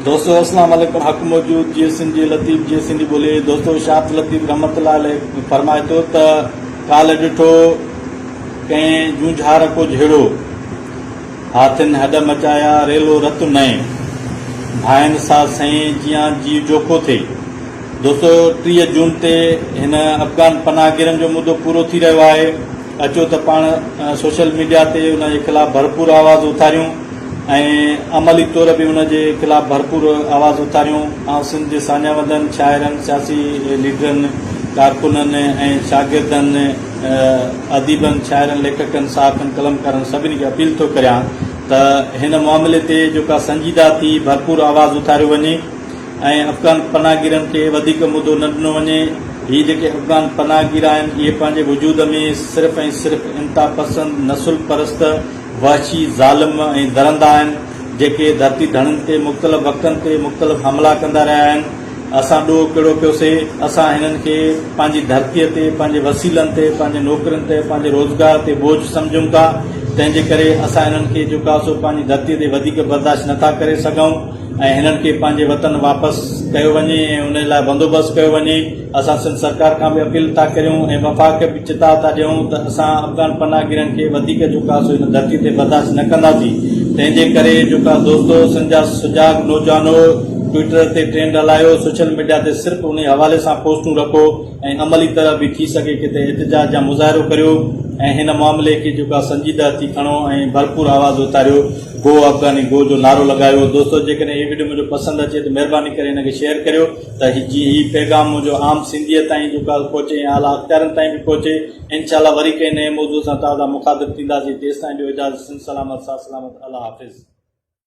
दोस्तों अस्सलाम वालेकुम। हक मौजूद जी सिंधी लतीफ़ जी सिंधी बोले। दोस्तों शात लतीफ़ रहमतुल्लाह अलैह फरमाए तो त काल ॾिठो कंहिं जूझार को झेड़ो, हाथिन हॾ मचाया रेलो रत नए, भाइनि सां सही जियां जी जोखो थे। दोस्तों 30 जून ते हिन अफ़गान पनाहगीरनि जो मुद्दो पूरो थी रहियो आहे। अचो त पाण सोशल मीडिया ते उन जे ख़िलाफ़ भरपूर आवाज़ उथारियूं ऐं अमली तौर बि उन जे ख़िलाफ़ भरपूर आवाज़ उथारियूं। ऐं सिंध जे सान्यावंदनि, शाइरनि, सियासी लीडरनि, कारकुननि ऐं शागिर्दनि, अदीबनि, शाइरनि, लेखकनि, साहबनि, कलमकारनि सभिनी खे अपील थो करियां त हिन मामले ते जेका संजीदा थी भरपूर आवाज़ उथारियो वञे ऐं अफ़गान पनाहगीरनि खे वधीक मुदो न ॾिनो वञे। हीअ जेके अफ़गान पनाहगीर आहिनि इहे पंहिंजे वजूद में सिर्फ़ ऐं सिर्फ़ इंता पसंद, नसुल परस्त, वहशी, ज़ालिम ऐं दरंदा आहिनि जेके धरती धड़नि ते मुख़्तलिफ़ वक़्तनि ते मुख़्तलिफ़ हमला कंदा रहिया आहिनि। असां ॾोह कहिड़ो कयोसीं, असां हिननि खे पंहिंजी धरतीअ ते, पंहिंजे वसीलनि ते, पंहिंजे नौकरियुनि ते, पंहिंजे रोज़गार ते बोझ सम्झूं था। तंहिंजे करे असां हिननि खे जेको आहे सो पंहिंजी धरतीअ ते वधीक बर्दाश्त नथा करे सघूं ऐं हिननि खे पंहिंजे वतन वापसि कयो वञे ऐं उन लाइ बंदोबस्तु कयो वञे। असां सिंध सरकार खां बि अपील था करियूं ऐं वफ़ाक़ खे बि चिता था ॾियूं त असां अफ़गान पनाहगीरनि खे वधीक जेको आहे सो हिन धरती ते बर्दाश्त न कंदासीं। तंहिंजे करे जेको आहे दोस्तो सिंध जा सुजाग नौजवानो ट्विटर ते ट्रेंड हलायो, सोशल मीडिया ते सिर्फ़ उन हवाले सां पोस्टूं रखो ऐं अमली तरह बि थी सघे किते एहतजाज या मुज़ाहिरो करियो ऐं हिन मामले खे जेको आहे संजीदा थी खणो ऐं भरपूर आवाज़ उथारियो। गो अफ़गानी गो जो नारो लॻायो। दोस्तों जेकॾहिं हीअ वीडियो मुंहिंजो पसंदि अचे त महिरबानी करे हिनखे शेयर करियो त हीअ पैगाम मुंहिंजो आम सिंधीअ ताईं जेको आहे पहुचे ऐं आला अख़्तियारनि ताईं बि पहुचे। इंशाअल्लाह वरी कंहिं नए मौज़ूअ सां तव्हां मुखातिब थींदासीं। तेसिताईं ॾियो इजाज़त। सिंध सलामत, साथ सलामत, अल्लाह हाफ़िज़।